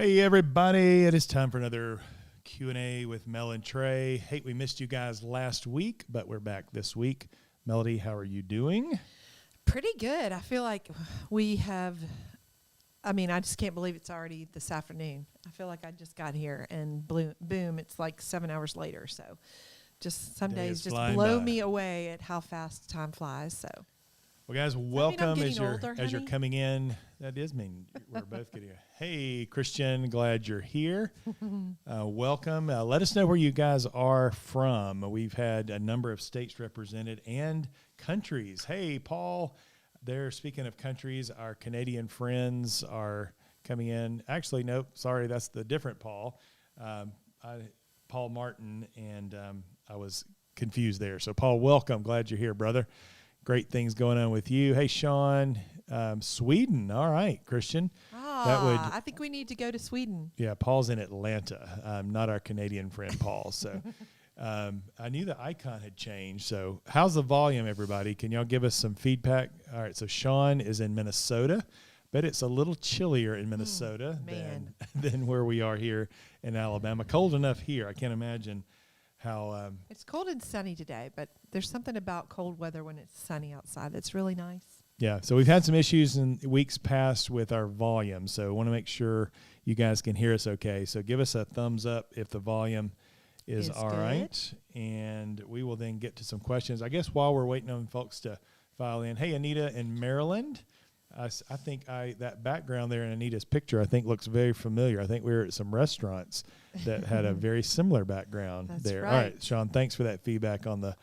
Hey everybody, it is time for another Q&A with Mel and Trey. Hey, we missed you guys last week, but we're back this week. Melody, how are you doing? Pretty good. I feel like we have, I just can't believe it's already this afternoon. I feel like I just got here and boom, it's like 7 hours later. So just some days just blow me away at how fast time flies. So. Well, guys, welcome as you're older, coming in. That does mean we're both getting Hey, Christian, glad you're here. Welcome. Let us know where you guys are from. We've had a number of states represented and countries. Hey, Paul, there, speaking of countries, our Canadian friends are coming in. Actually, nope, sorry, that's the different Paul. Paul Martin, and I was confused there. So, Paul, welcome. Glad you're here, brother. Great things going on with you. Hey, Sean, Sweden. All right, Christian. I think we need to go to Sweden. Yeah, Paul's in Atlanta, not our Canadian friend Paul. So I knew the icon had changed. So how's the volume, everybody? Can y'all give us some feedback? All right, so Sean is in Minnesota. Bet it's a little chillier in Minnesota than where we are here in Alabama. Cold enough here. I can't imagine how it's cold and sunny today, but there's something about cold weather when it's sunny outside that's really nice. Yeah, so we've had some issues in weeks past with our volume, so I want to make sure you guys can hear us okay. So give us a thumbs up if the volume is all good. Right, and we will then get to some questions. I guess while we're waiting on folks to file in, hey, Anita in Maryland, I think that background there in Anita's picture, I think looks very familiar. I think we were at some restaurants that had a very similar background there. Right. All right, Sean, thanks for that feedback on the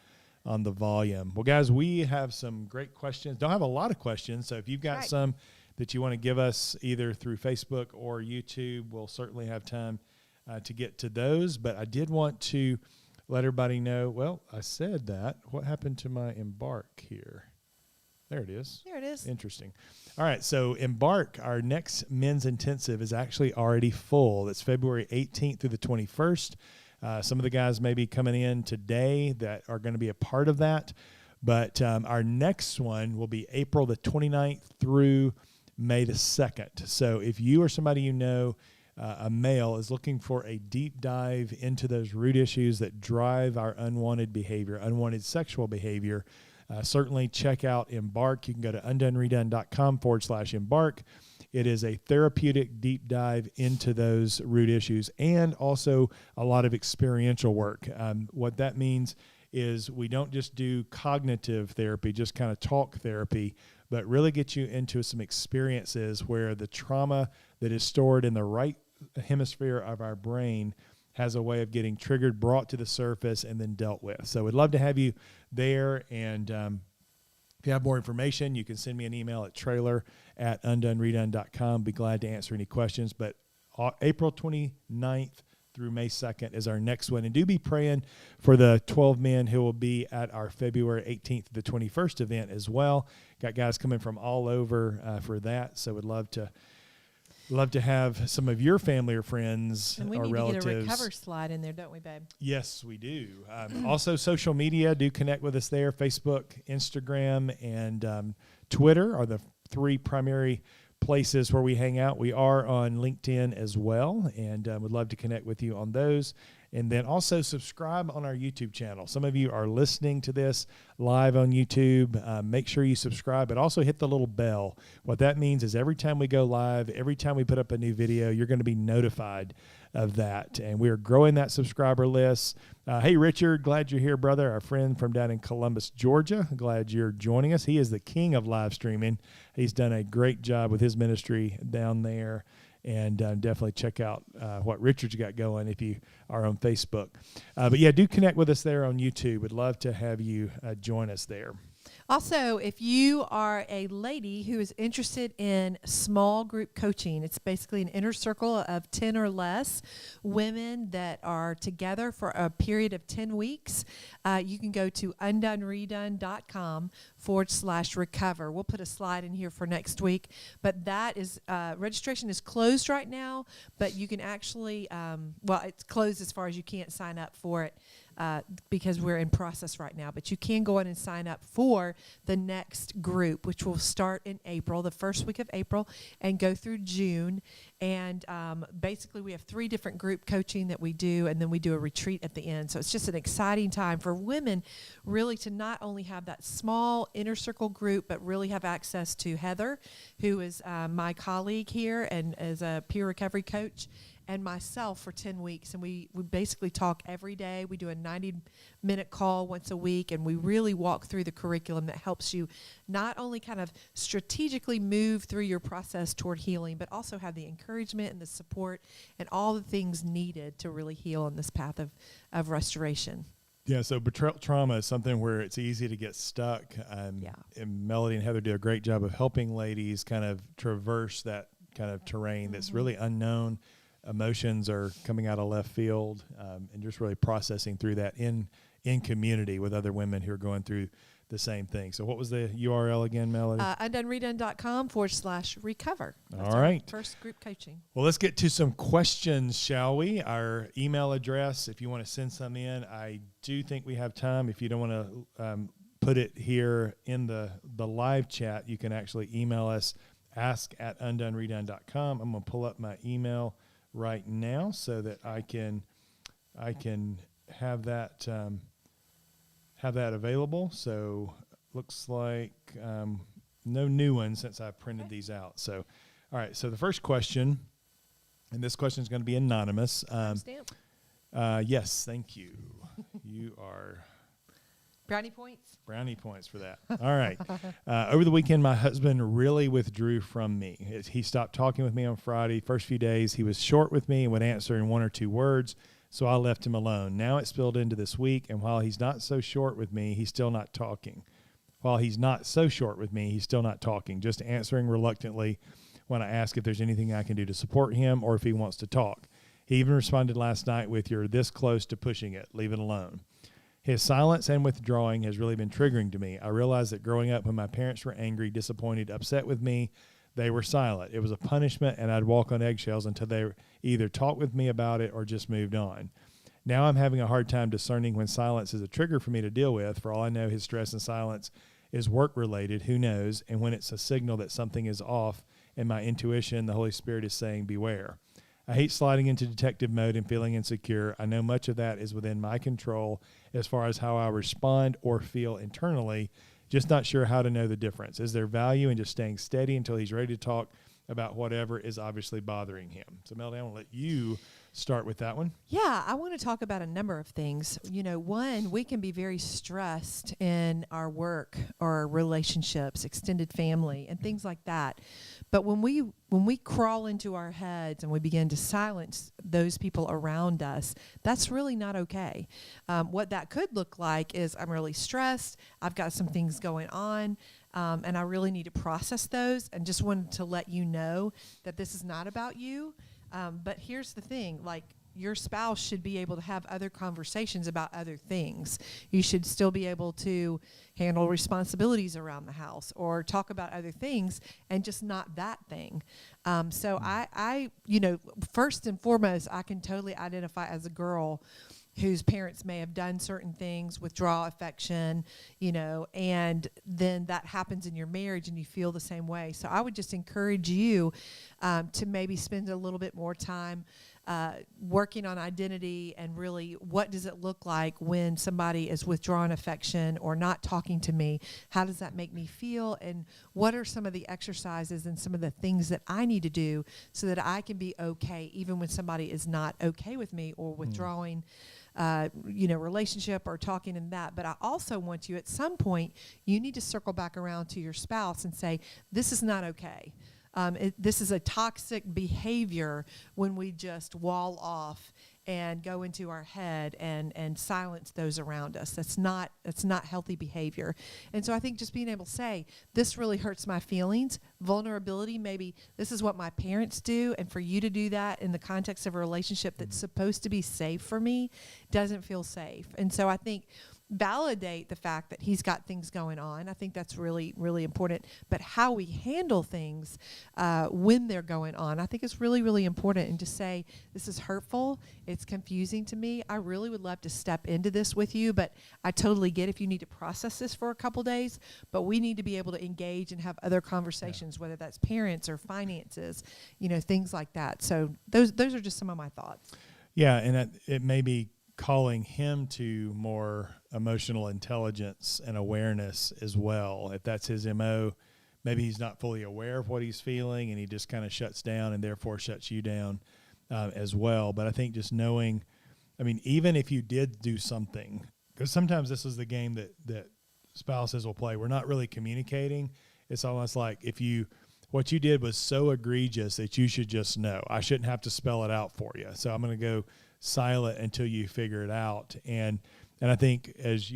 volume. Well, guys, we have some great questions. Don't have a lot of questions, so if you've got some that you want to give us either through Facebook or YouTube, we'll certainly have time to get to those. But I did want to let everybody know, well, I said that. What happened to my Embark here? There it is. There it is. Interesting. All right, so Embark, our next men's intensive, is actually already full. It's February 18th through the 21st. Some of the guys may be coming in today that are going to be a part of that. But our next one will be April the 29th through May the 2nd. So if you or somebody you know, a male, is looking for a deep dive into those root issues that drive our unwanted behavior, unwanted sexual behavior, certainly check out Embark. You can go to undoneredone.com/embark. It is a therapeutic deep dive into those root issues and also a lot of experiential work. What that means is we don't just do cognitive therapy, just kind of talk therapy, but really get you into some experiences where the trauma that is stored in the right hemisphere of our brain has a way of getting triggered, brought to the surface, and then dealt with. So we'd love to have you there. And if you have more information, you can send me an email at trailer@undoneredone.com. Be glad to answer any questions. But April 29th through May 2nd is our next one. And do be praying for the 12 men who will be at our February 18th to the 21st event as well. Got guys coming from all over for that. So we'd love to have some of your family or friends and we or need relatives. To get a recover slide in there, don't we, babe? Yes, we do. Also, social media, do connect with us there. Facebook, Instagram, and Twitter are the three primary places where we hang out. We are on LinkedIn as well, and would love to connect with you on those. And then also subscribe on our YouTube channel. Some of you are listening to this live on YouTube. Make sure you subscribe, but also hit the little bell. What that means is every time we go live, every time we put up a new video, you're going to be notified of that. And we are growing that subscriber list. Hey, Richard, glad you're here, brother. Our friend from down in Columbus, Georgia. Glad you're joining us. He is the king of live streaming. He's done a great job with his ministry down there. And definitely check out what Richard's got going if you are on Facebook. But yeah, do connect with us there on YouTube. We'd love to have you join us there. Also, if you are a lady who is interested in small group coaching, it's basically an inner circle of 10 or less women that are together for a period of 10 weeks. You can go to undoneredone.com/recover. We'll put a slide in here for next week, but that is, registration is closed right now, but you can actually, it's closed as far as you can't sign up for it. because we're in process right now. But you can go in and sign up for the next group, which will start in April, the first week of April, and go through June. And basically, we have 3 different group coaching that we do, and then we do a retreat at the end. So it's just an exciting time for women really to not only have that small inner circle group, but really have access to Heather, who is my colleague here and as a peer recovery coach, and myself for 10 weeks. And we basically talk every day. We do a 90-minute call once a week, and we really walk through the curriculum that helps you not only kind of strategically move through your process toward healing, but also have the encouragement and the support and all the things needed to really heal on this path of restoration. Yeah, so betrayal trauma is something where it's easy to get stuck. And Melody and Heather do a great job of helping ladies kind of traverse that kind of terrain that's really unknown. Emotions are coming out of left field, and just really processing through that in community with other women who are going through the same thing. So what was the URL again, Melody? UndoneRedone.com/recover. That's All right. First group coaching. Well, let's get to some questions, shall we? Our email address, if you want to send some in, I do think we have time. If you don't want to put it here in the live chat, you can actually email us, ask@undoneredone.com. I'm going to pull up my email right now so that I can have that available. So looks like no new ones since I printed these out. So all right, so the first question, and this question is going to be anonymous. Stamp. Yes, thank you. You are Brownie points. Brownie points for that. All right. Over the weekend, my husband really withdrew from me. He stopped talking with me on Friday. First few days, he was short with me and would answer in 1 or 2 words, so I left him alone. Now it spilled into this week, and while he's not so short with me, he's still not talking. Just answering reluctantly when I ask if there's anything I can do to support him or if he wants to talk. He even responded last night with, "You're this close to pushing it. Leave it alone." His silence and withdrawing has really been triggering to me. I realized that growing up when my parents were angry, disappointed, upset with me, they were silent. It was a punishment, and I'd walk on eggshells until they either talked with me about it or just moved on. Now I'm having a hard time discerning when silence is a trigger for me to deal with. For all I know, his stress and silence is work-related. Who knows? And when it's a signal that something is off and my intuition, the Holy Spirit is saying, beware. I hate sliding into detective mode and feeling insecure. I know much of that is within my control as far as how I respond or feel internally, just not sure how to know the difference. Is there value in just staying steady until he's ready to talk about whatever is obviously bothering him? So, Melody, I want to let you start with that one. Yeah, I want to talk about a number of things. One, we can be very stressed in our work or relationships, extended family, and things like that. But when we crawl into our heads and we begin to silence those people around us, that's really not okay. What that could look like is I'm really stressed, I've got some things going on, and I really need to process those, and just wanted to let you know that this is not about you. But here's the thing, your spouse should be able to have other conversations about other things. You should still be able to handle responsibilities around the house or talk about other things, and just not that thing. So I first and foremost, I can totally identify as a girl whose parents may have done certain things, withdraw affection, and then that happens in your marriage and you feel the same way. So I would just encourage you to maybe spend a little bit more time working on identity and really what does it look like when somebody is withdrawing affection or not talking to me? How does that make me feel? And what are some of the exercises and some of the things that I need to do so that I can be okay even when somebody is not okay with me or withdrawing relationship or talking in that. But I also want you, at some point, you need to circle back around to your spouse and say, this is not okay. This is a toxic behavior when we just wall off and go into our head and silence those around us. That's not healthy behavior. And so I think just being able to say, this really hurts my feelings, vulnerability, maybe this is what my parents do, and for you to do that in the context of a relationship that's supposed to be safe for me doesn't feel safe. And so I think validate the fact that he's got things going on. I think that's really, really important. But how we handle things when they're going on, I think is really, really important. And just say, this is hurtful. It's confusing to me. I really would love to step into this with you, but I totally get if you need to process this for a couple days. But we need to be able to engage and have other conversations, whether that's parents or finances, things like that. So those are just some of my thoughts. Yeah, and it may be calling him to more emotional intelligence and awareness as well. If that's his MO, maybe he's not fully aware of what he's feeling and he just kind of shuts down and therefore shuts you down as well. But I think just knowing, even if you did do something, because sometimes this is the game that spouses will play. We're not really communicating. It's almost like what you did was so egregious that you should just know. I shouldn't have to spell it out for you. So I'm going to go silent until you figure it out. And I think as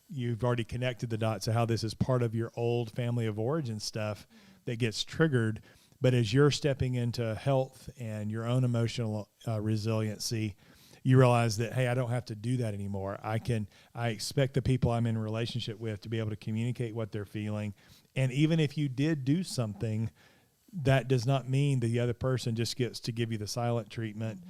you've already connected the dots of how this is part of your old family of origin stuff that gets triggered. But as you're stepping into health and your own emotional resiliency, you realize that, hey, I don't have to do that anymore. I expect the people I'm in a relationship with to be able to communicate what they're feeling. And even if you did do something, that does not mean the other person just gets to give you the silent treatment.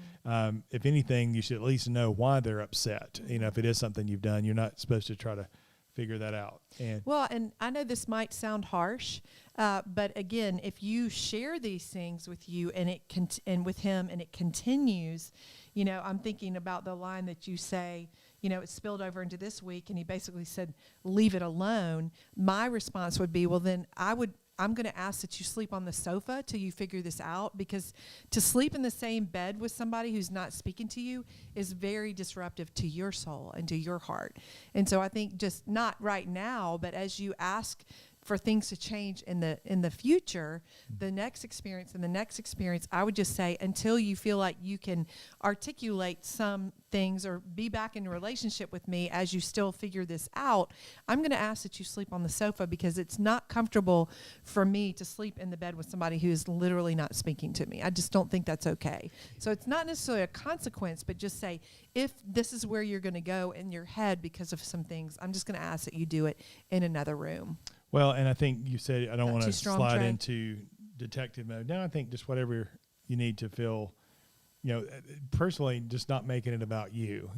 If anything, you should at least know why they're upset. If it is something you've done, you're not supposed to try to figure that out. And I know this might sound harsh, but again, if you share these things with you and with him, and it continues, I'm thinking about the line that you say, it spilled over into this week, and he basically said, leave it alone. My response would be, well, then I'm going to ask that you sleep on the sofa till you figure this out, because to sleep in the same bed with somebody who's not speaking to you is very disruptive to your soul and to your heart. And so I think just not right now, but as you ask for things to change in the future, the next experience, I would just say, until you feel like you can articulate some things or be back in a relationship with me as you still figure this out, I'm going to ask that you sleep on the sofa, because it's not comfortable for me to sleep in the bed with somebody who is literally not speaking to me. I just don't think that's okay. So it's not necessarily a consequence, but just say, if this is where you're going to go in your head because of some things, I'm just going to ask that you do it in another room. Well, and I think you said, I don't want to slide Trey? Into detective mode. No, I think just whatever you need to feel, personally, just not making it about you,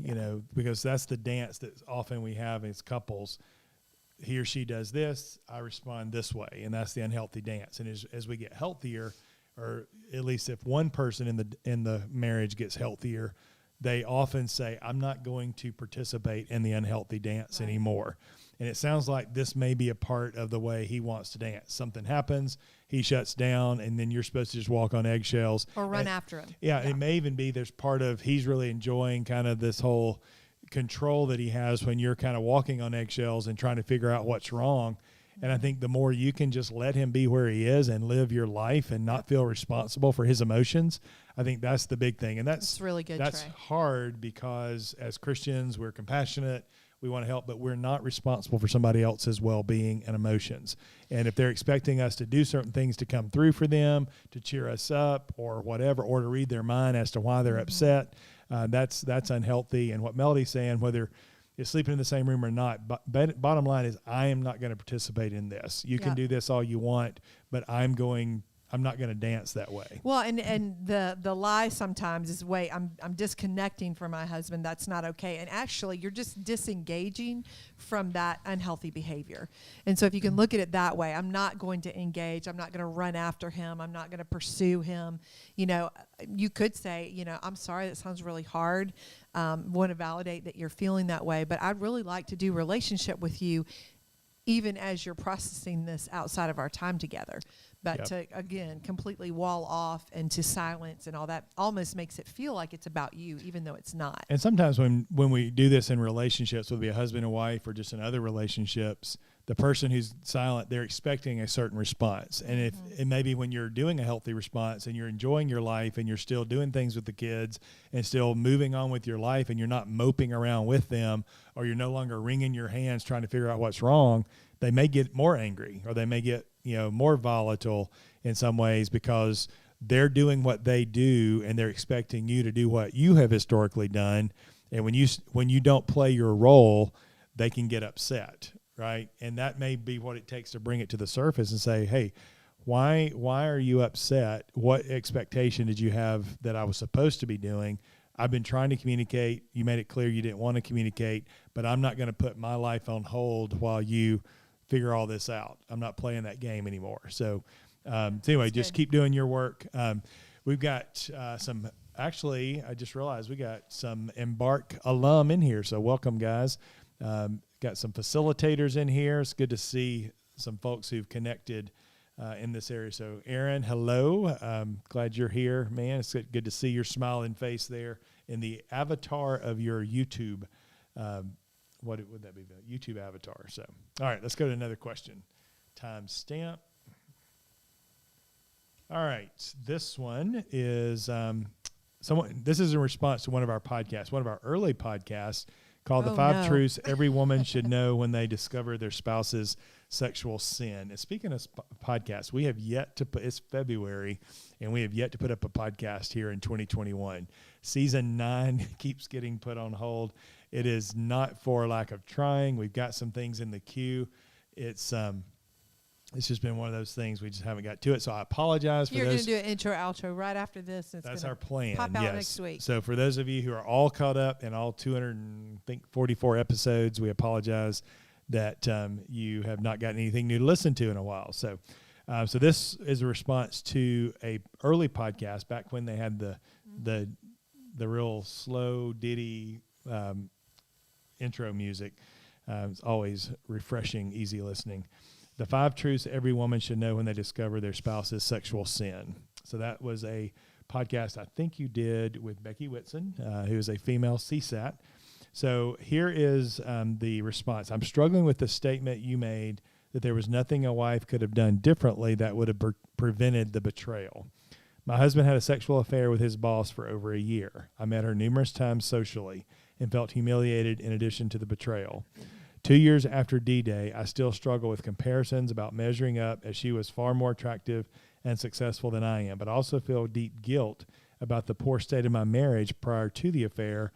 because that's the dance that often we have as couples. He or she does this, I respond this way, and that's the unhealthy dance. And as we get healthier, or at least if one person in the marriage gets healthier, they often say, I'm not going to participate in the unhealthy dance anymore. And it sounds like this may be a part of the way he wants to dance. Something happens, he shuts down, and then you're supposed to just walk on eggshells. Or run after him. Yeah, it may even be there's part of he's really enjoying kind of this whole control that he has when you're kind of walking on eggshells and trying to figure out what's wrong. And I think the more you can just let him be where he is and live your life and not feel responsible for his emotions, I think that's the big thing. And that's really good, That's Trey. hard, because as Christians, we're compassionate, we want to help, but we're not responsible for somebody else's well-being and emotions. And if they're expecting us to do certain things to come through for them, to cheer us up or whatever, or to read their mind as to why they're upset, that's unhealthy. And what Melody's saying, whether you're sleeping in the same room or not, but bottom line is, I am not going to participate in this. You can do this all you want, but I'm not going to dance that way. Well, and the lie sometimes is, wait, I'm disconnecting from my husband. That's not okay. And actually, you're just disengaging from that unhealthy behavior. And so if you can look at it that way, I'm not going to engage. I'm not going to run after him. I'm not going to pursue him. You could say, I'm sorry, that sounds really hard. Want to validate that you're feeling that way, but I'd really like to do relationship with you, even as you're processing this outside of our time together. But to, again, completely wall off and to silence and all that almost makes it feel like it's about you, even though it's not. And sometimes when we do this in relationships, whether it be a husband and wife or just in other relationships, the person who's silent, they're expecting a certain response. And if and maybe when you're doing a healthy response and you're enjoying your life and you're still doing things with the kids and still moving on with your life and you're not moping around with them, or you're no longer wringing your hands trying to figure out what's wrong, they may get more angry, or they may get more volatile in some ways, because they're doing what they do and they're expecting you to do what you have historically done. And when you don't play your role, they can get upset, right? And that may be what it takes to bring it to the surface and say, hey, why are you upset? What expectation did you have that I was supposed to be doing? I've been trying to communicate. You made it clear you didn't want to communicate, but I'm not going to put my life on hold while you figure all this out. I'm not playing that game anymore. So anyway, just keep doing your work. We've got actually, I just realized we got some Embark alum in here. So welcome, guys. Got some facilitators in here. It's good to see some folks who've connected in this area. So Aaron, hello. Glad you're here, man. It's good to see your smiling face there in the avatar of your YouTube. What would that be? The YouTube avatar. So, all right, let's go to another question. Timestamp. All right, this one is this is in response to one of our podcasts, one of our early podcasts called The Five Truths Every Woman Should Know When They Discover Their Spouse's Sexual Sin. And speaking of podcasts, we have yet to put, it's February, and we have yet to put up a podcast here in 2021. Season 9 keeps getting put on hold. It is not for lack of trying. We've got some things in the queue. It's just been one of those things. We just haven't got to it. So I apologize for those. You're going to do an intro, outro right after this. That's our plan. Pop out next week. So for those of you who are all caught up in all 244 episodes, we apologize that you have not gotten anything new to listen to in a while. So this is a response to a early podcast back when they had the real slow ditty intro music. It's always refreshing, easy listening. The 5 truths every woman should know when they discover their spouse's sexual sin. So that was a podcast I think you did with Becky Whitson, who is a female CSAT. So here is the response. I'm struggling with the statement you made that there was nothing a wife could have done differently that would have prevented the betrayal. My husband had a sexual affair with his boss for over a year. I met her numerous times socially and felt humiliated in addition to the betrayal. 2 years after D-Day, I still struggle with comparisons about measuring up as she was far more attractive and successful than I am, but also feel deep guilt about the poor state of my marriage prior to the affair,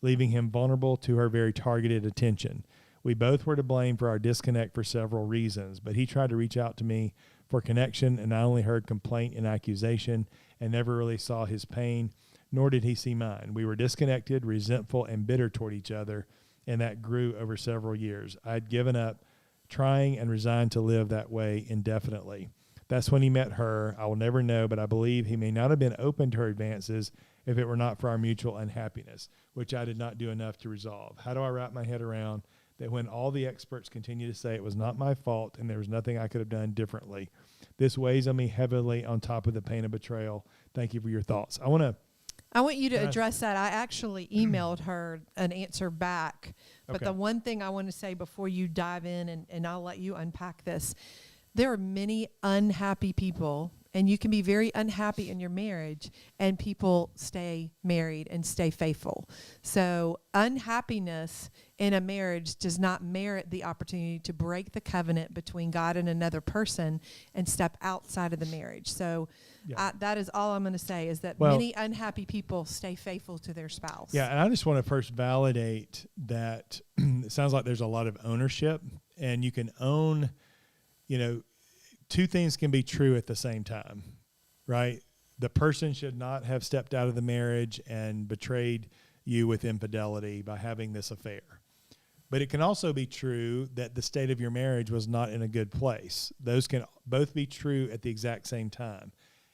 leaving him vulnerable to her very targeted attention. We both were to blame for our disconnect for several reasons, but he tried to reach out to me for connection, and I only heard complaint and accusation and never really saw his pain, nor did he see mine. We were disconnected, resentful, and bitter toward each other, and that grew over several years. I'd given up trying and resigned to live that way indefinitely. That's when he met her. I will never know, but I believe he may not have been open to her advances if it were not for our mutual unhappiness, which I did not do enough to resolve. How do I wrap my head around that when all the experts continue to say it was not my fault and there was nothing I could have done differently? This weighs on me heavily on top of the pain of betrayal. Thank you for your thoughts. I want you to address that. I actually emailed her an answer back. But the one thing I want to say before you dive in, and I'll let you unpack this, there are many unhappy people, and you can be very unhappy in your marriage, and people stay married and stay faithful. So unhappiness in a marriage does not merit the opportunity to break the covenant between God and another person and step outside of the marriage. So that is all I'm going to say, is that many unhappy people stay faithful to their spouse. Yeah, and I just want to first validate that it sounds like there's a lot of ownership, and you can own, two things can be true at the same time, right? The person should not have stepped out of the marriage and betrayed you with infidelity by having this affair. But it can also be true that the state of your marriage was not in a good place. Those can both be true at the exact same time.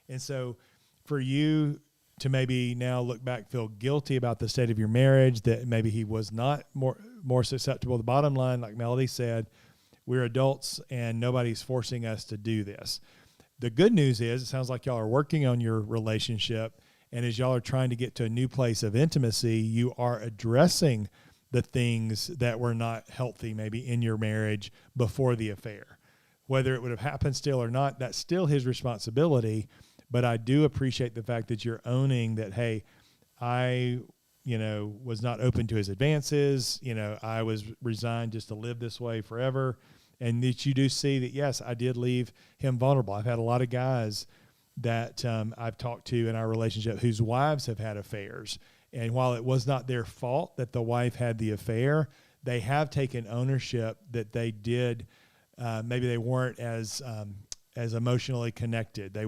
And so for you to maybe now look back, feel guilty about the state of your marriage, that maybe he was not more susceptible. The bottom line, like Melody said, we're adults and nobody's forcing us to do this. The good news is it sounds like y'all are working on your relationship, and as y'all are trying to get to a new place of intimacy, you are addressing the things that were not healthy maybe in your marriage before the affair. Whether it would have happened still or not, that's still his responsibility. But I do appreciate the fact that you're owning that, hey, I was not open to his advances. I was resigned just to live this way forever. And that you do see that, yes, I did leave him vulnerable. I've had a lot of guys that I've talked to in our relationship whose wives have had affairs. And while it was not their fault that the wife had the affair, they have taken ownership that they did. Maybe they weren't as emotionally connected. They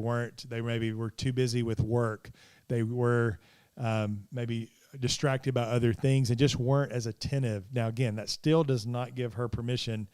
maybe were too busy with work. They were maybe distracted by other things and just weren't as attentive. Now, again, that still does not give her permission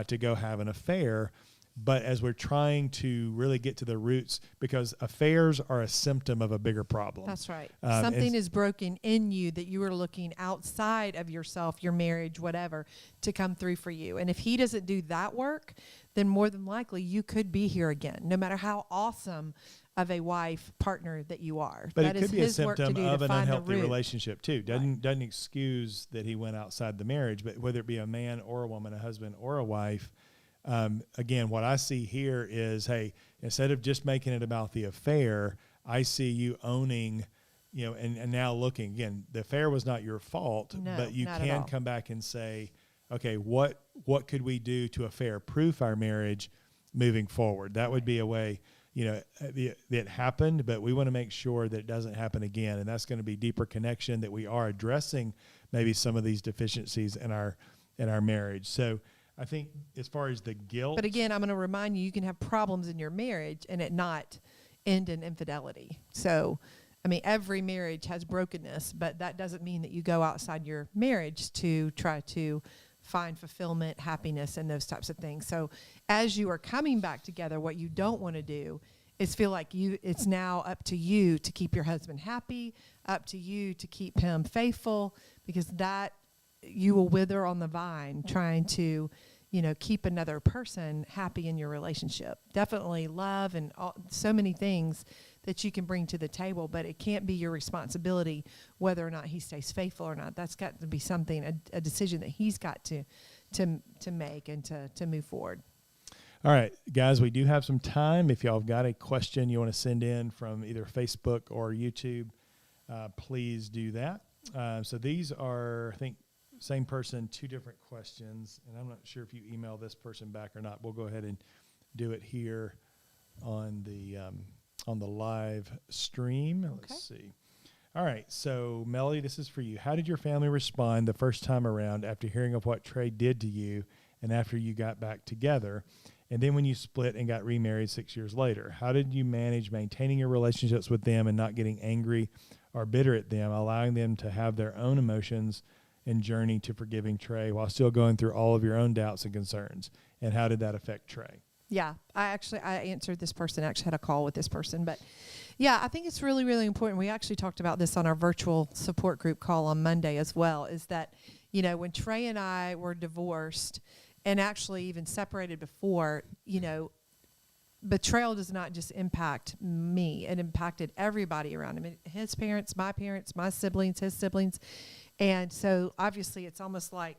to go have an affair. But as we're trying to really get to the roots, because affairs are a symptom of a bigger problem. That's right. Something is broken in you that you are looking outside of yourself, your marriage, whatever, to come through for you. And if he doesn't do that work, then more than likely you could be here again, no matter how awesome of a wife partner that you are. But that it could be a symptom of an find unhealthy relationship too. Doesn't excuse that he went outside the marriage, but whether it be a man or a woman, a husband or a wife. Again, what I see here is, hey, instead of just making it about the affair, I see you owning, and now looking, again, the affair was not your fault, but you can come back and say, okay, what could we do to affair-proof our marriage moving forward? That would be a way, it happened, but we want to make sure that it doesn't happen again. And that's going to be deeper connection, that we are addressing maybe some of these deficiencies in our marriage. So I think as far as the guilt. But again, I'm going to remind you, you can have problems in your marriage and it not end in infidelity. So, I mean, every marriage has brokenness, but that doesn't mean that you go outside your marriage to try to find fulfillment, happiness, and those types of things. So as you are coming back together, what you don't want to do is feel like it's now up to you to keep your husband happy, up to you to keep him faithful, because that you will wither on the vine trying to, keep another person happy in your relationship. Definitely love and so many things that you can bring to the table, but it can't be your responsibility whether or not he stays faithful or not. That's got to be something, a decision that he's got to make and to move forward. All right, guys, we do have some time. If y'all have got a question you want to send in from either Facebook or YouTube, please do that. So these are, I think, same person, two different questions, and I'm not sure if you email this person back or not. We'll go ahead and do it here on the live stream. Okay. Let's see. All right, so Melody, this is for you. How did your family respond the first time around after hearing of what Trey did to you and after you got back together? And then when you split and got remarried 6 years later, how did you manage maintaining your relationships with them and not getting angry or bitter at them, allowing them to have their own emotions and journey to forgiving Trey while still going through all of your own doubts and concerns? And how did that affect Trey? Yeah, I answered this person, actually had a call with this person. But yeah, I think it's really, really important. We actually talked about this on our virtual support group call on Monday as well, is that, when Trey and I were divorced and actually even separated before, betrayal does not just impact me. It impacted everybody around him. His parents, my siblings, his siblings. And so obviously it's almost like,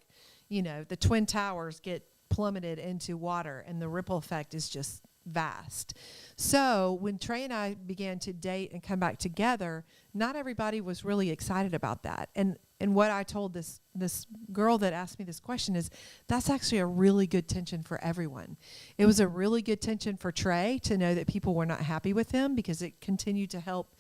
the Twin Towers get plummeted into water and the ripple effect is just vast. So when Trey and I began to date and come back together, not everybody was really excited about that. And what I told this girl that asked me this question is, that's actually a really good tension for everyone. It was a really good tension for Trey to know that people were not happy with him, because it continued to help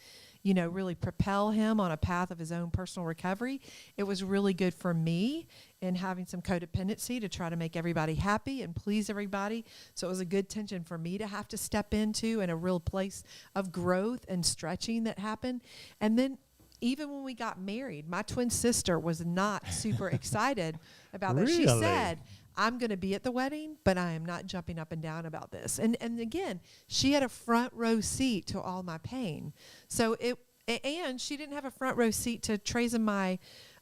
really propel him on a path of his own personal recovery. It was really good for me in having some codependency to try to make everybody happy and please everybody. So it was a good tension for me to have to step into, and a real place of growth and stretching that happened. And then even when we got married, my twin sister was not super excited about that. She said, I'm going to be at the wedding, but I am not jumping up and down about this. And again, she had a front row seat to all my pain. So and she didn't have a front row seat to Trey's and my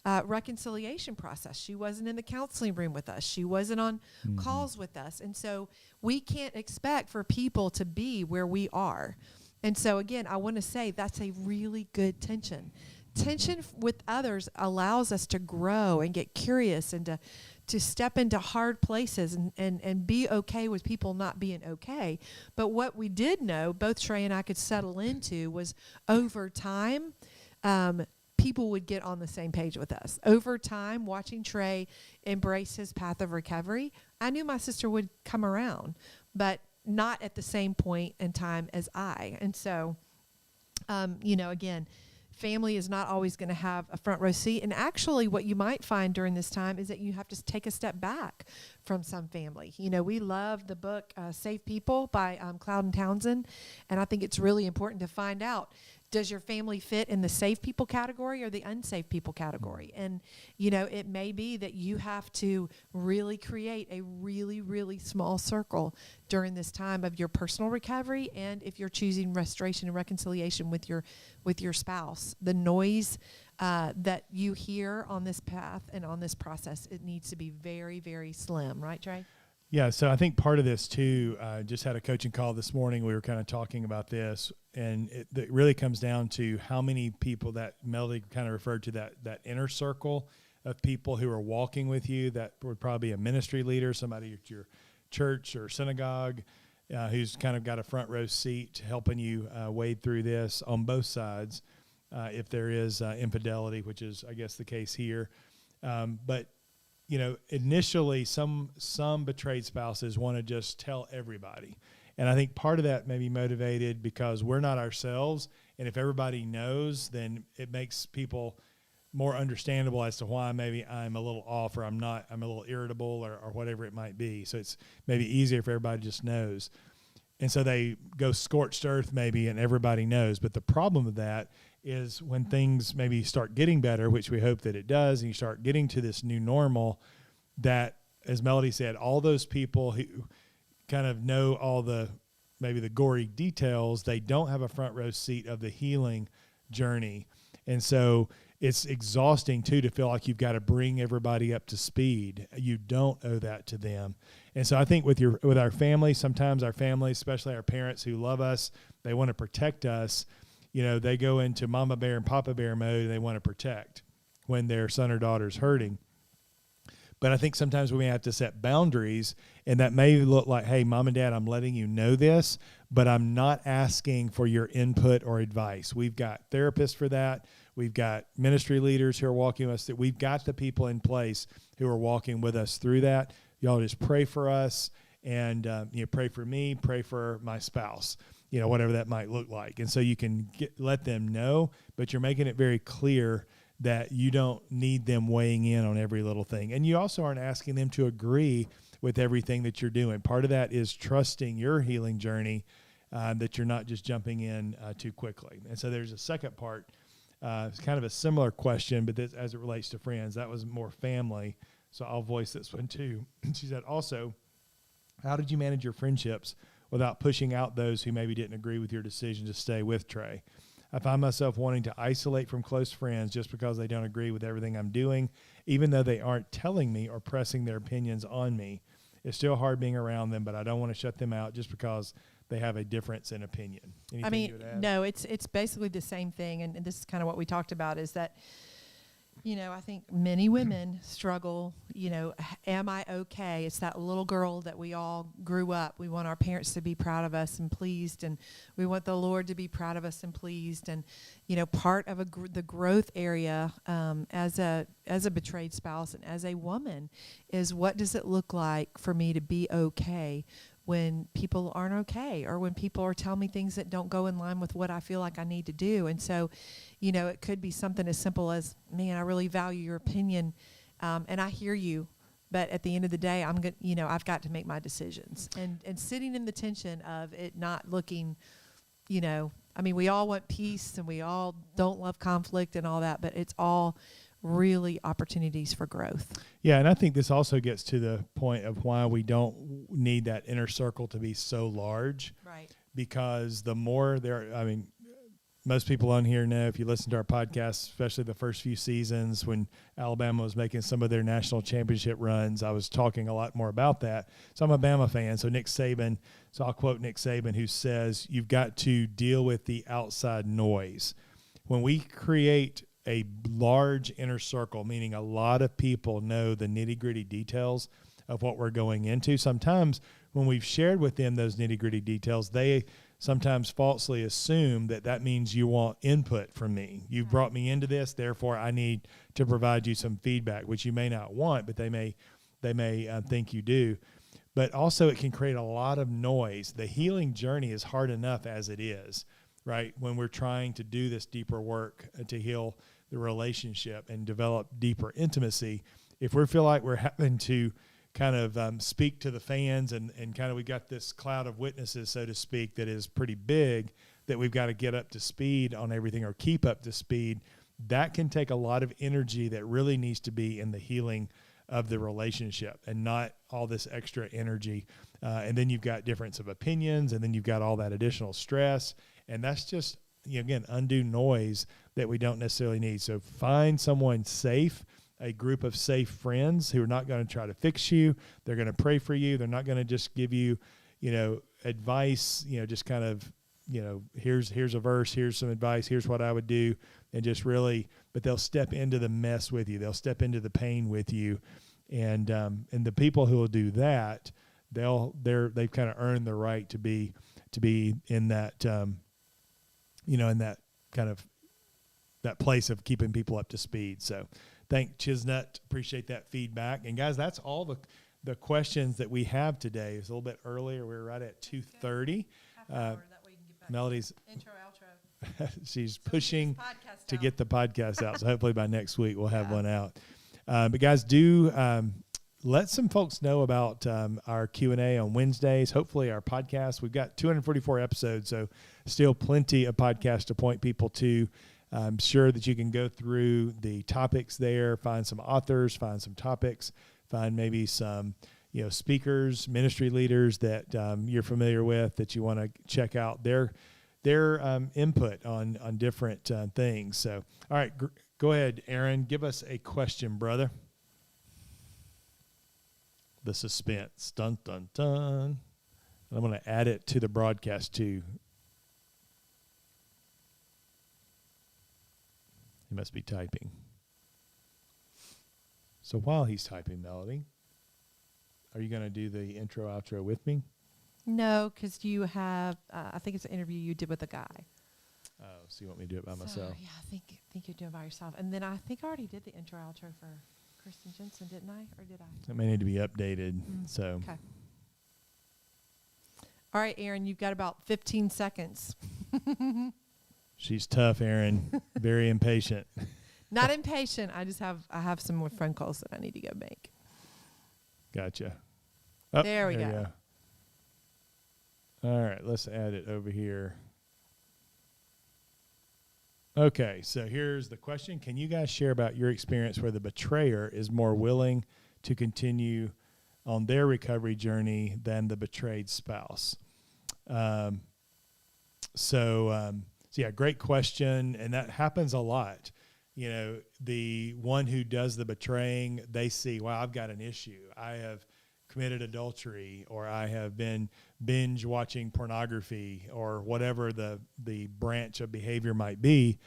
reconciliation process. She wasn't in the counseling room with us. She wasn't on calls with us. And so we can't expect for people to be where we are. And so again, I want to say that's a really good tension. Tension with others allows us to grow and get curious and to step into hard places and be okay with people not being okay. But what we did know, both Trey and I could settle into, was over time, people would get on the same page with us. Over time, watching Trey embrace his path of recovery, I knew my sister would come around, but not at the same point in time as I. And so, again, family is not always going to have a front row seat. And actually what you might find during this time is that you have to take a step back from some family. You know, we love the book Save People by Cloud and Townsend. And I think it's really important to find out, does your family fit in the saved people category or the unsaved people category? And, you know, it may be that you have to really create a really, really small circle during this time of your personal recovery, and if you're choosing restoration and reconciliation with your spouse. The noise that you hear on this path and on this process, it needs to be very, very slim. Right, Trey? Yeah, so I think part of this too, just had a coaching call this morning. We were kind of talking about this, and it really comes down to how many people that Melody kind of referred to, that inner circle of people who are walking with you. That would probably be a ministry leader, somebody at your church or synagogue who's kind of got a front row seat helping you wade through this on both sides if there is infidelity, which is, I guess, the case here. But you know, initially some betrayed spouses want to just tell everybody. And I think part of that may be motivated because we're not ourselves. And if everybody knows, then it makes people more understandable as to why maybe I'm a little off, or I'm a little irritable, or whatever it might be. So it's maybe easier if everybody just knows. And so they go scorched earth maybe, and everybody knows. But the problem with that is when things maybe start getting better, which we hope that it does, and you start getting to this new normal, that, as Melody said, all those people who kind of know all the, maybe the gory details, they don't have a front row seat of the healing journey. And so it's exhausting too to feel like you've got to bring everybody up to speed. You don't owe that to them. And so I think with our family, sometimes our families, especially our parents who love us, they want to protect us. You know, they go into mama bear and papa bear mode, and they want to protect when their son or daughter's hurting. But I think sometimes we may have to set boundaries, and that may look like, hey, mom and dad, I'm letting you know this, but I'm not asking for your input or advice. We've got therapists for that. We've got ministry leaders who are walking with us. We've got the people in place who are walking with us through that. Y'all just pray for us, and pray for me, pray for my spouse, whatever that might look like. And so you can let them know, but you're making it very clear that you don't need them weighing in on every little thing. And you also aren't asking them to agree with everything that you're doing. Part of that is trusting your healing journey, that you're not just jumping in too quickly. And so there's a second part. It's kind of a similar question, but this, as it relates to friends, that was more family. So I'll voice this one too. She said, also, how did you manage your friendships without pushing out those who maybe didn't agree with your decision to stay with Trey? I find myself wanting to isolate from close friends just because they don't agree with everything I'm doing, even though they aren't telling me or pressing their opinions on me. It's still hard being around them, but I don't want to shut them out just because they have a difference in opinion. Anything you would add? No, it's basically the same thing, and this is kind of what we talked about, is that, I think many women struggle, am I okay? It's that little girl that we all grew up. We want our parents to be proud of us and pleased, and we want the Lord to be proud of us and pleased. And, part of the growth area as a betrayed spouse and as a woman is, what does it look like for me to be okay when people aren't okay, or when people are telling me things that don't go in line with what I feel like I need to do? And so, it could be something as simple as, man, I really value your opinion, and I hear you, but at the end of the day, I'm good. I've got to make my decisions, and sitting in the tension of it not looking, we all want peace, and we all don't love conflict and all that, but it's all really opportunities for growth. Yeah, and I think this also gets to the point of why we don't need that inner circle to be so large. Right. Because the more most people on here know, if you listen to our podcast, especially the first few seasons when Alabama was making some of their national championship runs, I was talking a lot more about that. So I'm a Bama fan, so I'll quote Nick Saban, who says, you've got to deal with the outside noise. When we create a large inner circle, meaning a lot of people know the nitty-gritty details of what we're going into. Sometimes when we've shared with them those nitty-gritty details, they sometimes falsely assume that means you want input from me. You've brought me into this, therefore I need to provide you some feedback, which you may not want, but they may think you do. But also it can create a lot of noise. The healing journey is hard enough as it is. right? When we're trying to do this deeper work to heal the relationship and develop deeper intimacy, if we feel like we're having to kind of speak to the fans and kind of we got this cloud of witnesses, so to speak, that is pretty big, that we've got to get up to speed on everything or keep up to speed, that can take a lot of energy that really needs to be in the healing of the relationship and not all this extra energy. And then you've got difference of opinions, and then you've got all that additional stress. And that's just, again, undue noise that we don't necessarily need. So find someone safe, a group of safe friends who are not going to try to fix you. They're going to pray for you. They're not going to just give you, advice, just kind of, here's a verse, here's some advice, here's what I would do, and just really, but they'll step into the mess with you. They'll step into the pain with you. And the people who will do that, they've kind of earned the right to be in that, in that kind of that place of keeping people up to speed. So thank Chisnut. Appreciate that feedback. And guys, that's all the questions that we have today. It's a little bit earlier. We're right at 2:30. Half an hour, that way you can get back Melody's intro, outro. she's So we pushing get this podcast to out. get the podcast out. So hopefully by next week we'll have Yeah. one out. But guys, do let some folks know about our Q&A on Wednesdays. Hopefully our podcast. We've got 244 episodes, so still plenty of podcasts to point people to. I'm sure that you can go through the topics there, find some authors, find some topics, find maybe some speakers, ministry leaders that you're familiar with that you want to check out their input on different things. So, all right, go ahead, Aaron. Give us a question, brother. The suspense. Dun, dun, dun. I'm going to add it to the broadcast, too. He must be typing. So while he's typing, Melody, are you going to do the intro, outro with me? No, because you have, I think it's an interview you did with a guy. Oh, so you want me to do it by myself? Yeah, I think you're doing it by yourself. And then I think I already did the intro, outro for Kristen Jensen, didn't I? Or did I? It may need to be updated. So Okay. All right, Aaron, you've got about 15 seconds. she's tough, Aaron. Very impatient. Not impatient. I have some more phone calls that I need to go make. Gotcha. Oh, There we go. All right, let's add it over here. Okay, so here's the question. Can you guys share about your experience where the betrayer is more willing to continue on their recovery journey than the betrayed spouse? So yeah, great question. And that happens a lot. The one who does the betraying, they see, wow, I've got an issue. I have committed adultery, or I have been binge watching pornography, or whatever the branch of behavior might be.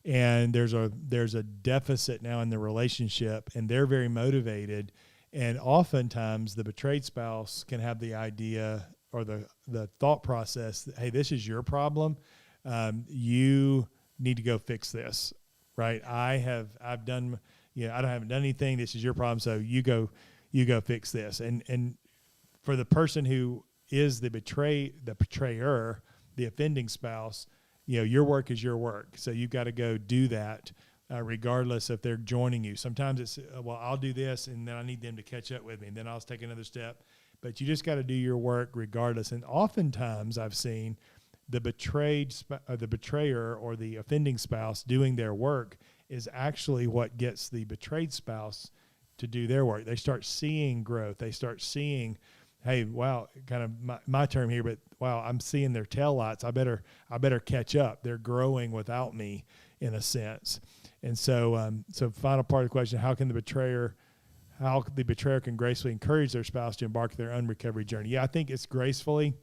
And there's a deficit now in the relationship, and they're very motivated. And oftentimes the betrayed spouse can have the idea or the thought process that, hey, this is your problem. You need to go fix this, right? I haven't done anything. This is your problem. So you go fix this. And for the person who is the betrayer, the offending spouse, your work is your work. So you've got to go do that, regardless if they're joining you. Sometimes it's, well, I'll do this, and then I need them to catch up with me, and then I'll take another step. But you just got to do your work regardless. And oftentimes I've seen the betrayer or the offending spouse doing their work is actually what gets the betrayed spouse to do their work. They start seeing growth. They start seeing, hey, wow, kind of my term here, but wow, I'm seeing their taillights. I better catch up. They're growing without me, in a sense. And so, final part of the question: how the betrayer can gracefully encourage their spouse to embark their own recovery journey? Yeah, I think it's gracefully.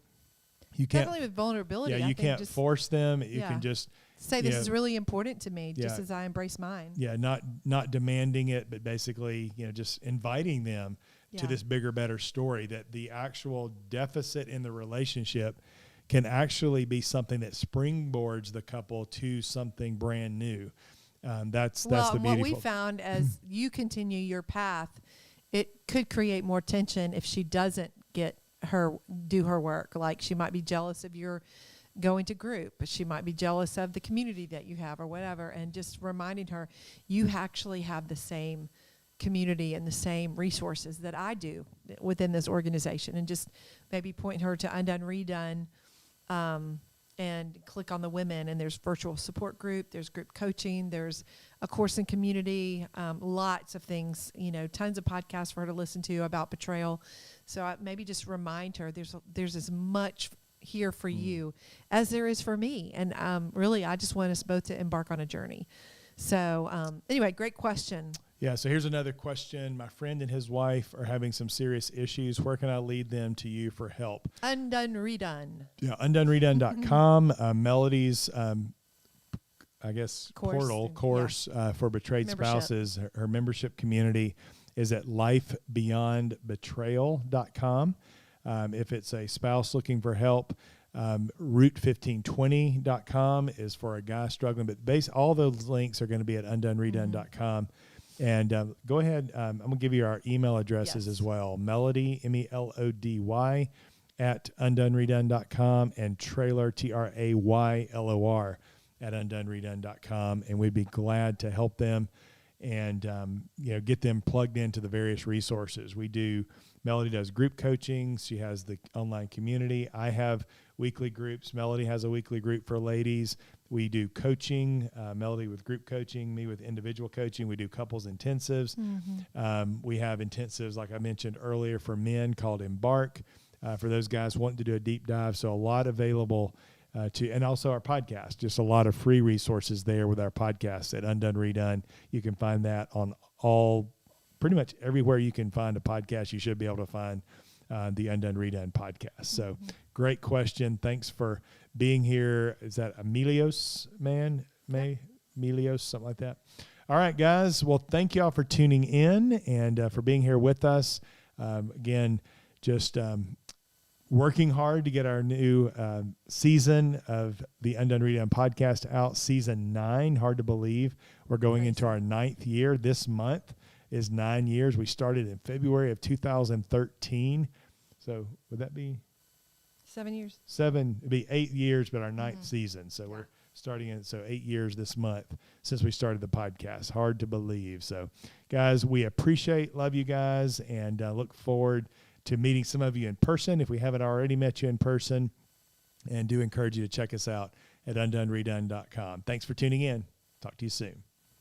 You can't Definitely with vulnerability. Yeah, you can't force them. You can just say, this is really important to me, just Yeah. as I embrace mine. Yeah, not demanding it, but basically, just inviting them to Yeah. this bigger, better story, that the actual deficit in the relationship can actually be something that springboards the couple to something brand new. That's the beautiful. What we found as you continue your path, it could create more tension if she doesn't do her work. Like, she might be jealous of your going to group. She might be jealous of the community that you have or whatever, and just reminding her you actually have the same community and the same resources that I do within this organization, and just maybe point her to Undone, Redone, and click on the women, and there's virtual support group, there's group coaching, there's a course in community, lots of things, tons of podcasts for her to listen to about betrayal. So maybe just remind her there's as much here for you as there is for me. And really, I just want us both to embark on a journey. So anyway, great question. Yeah, so here's another question. My friend and his wife are having some serious issues. Where can I lead them to you for help? Undone, Redone. Yeah, undoneredone.com. Melody's, course for betrayed Membership. spouses. Her membership community is at lifebeyondbetrayal.com. If it's a spouse looking for help, route1520.com is for a guy struggling. But all those links are going to be at undoneredone.com. And go ahead. I'm going to give you our email addresses as well. Melody, MELODY, at undoneredone.com, and Traylor, TRAYLOR, at undoneredone.com. And we'd be glad to help them and get them plugged into the various resources. Melody does group coaching. She has the online community. I have weekly groups. Melody has a weekly group for ladies. We do coaching, Melody with group coaching, me with individual coaching. We do couples intensives. We have intensives, like I mentioned earlier, for men called Embark, for those guys wanting to do a deep dive. So a lot available and also our podcast, just a lot of free resources there with our podcast at Undone Redone. You can find that on pretty much everywhere you can find a podcast. You should be able to find the Undone Redone podcast. So great question. Thanks for being here. Is that Emilios, Emilios, something like that? All right, guys. Well, thank you all for tuning in and for being here with us. Again, just working hard to get our new season of the Undone Redone podcast out, season 9. Hard to believe. We're going into our 9th year. This month is 9 years. We started in February of 2013. So would that be 7 years? 7, it'd be 8 years, but our 9th season. So we're starting in, 8 years this month since we started the podcast. Hard to believe. So guys, we love you guys, and look forward to meeting some of you in person if we haven't already met you in person, and do encourage you to check us out at undoneredone.com. Thanks for tuning in. Talk to you soon.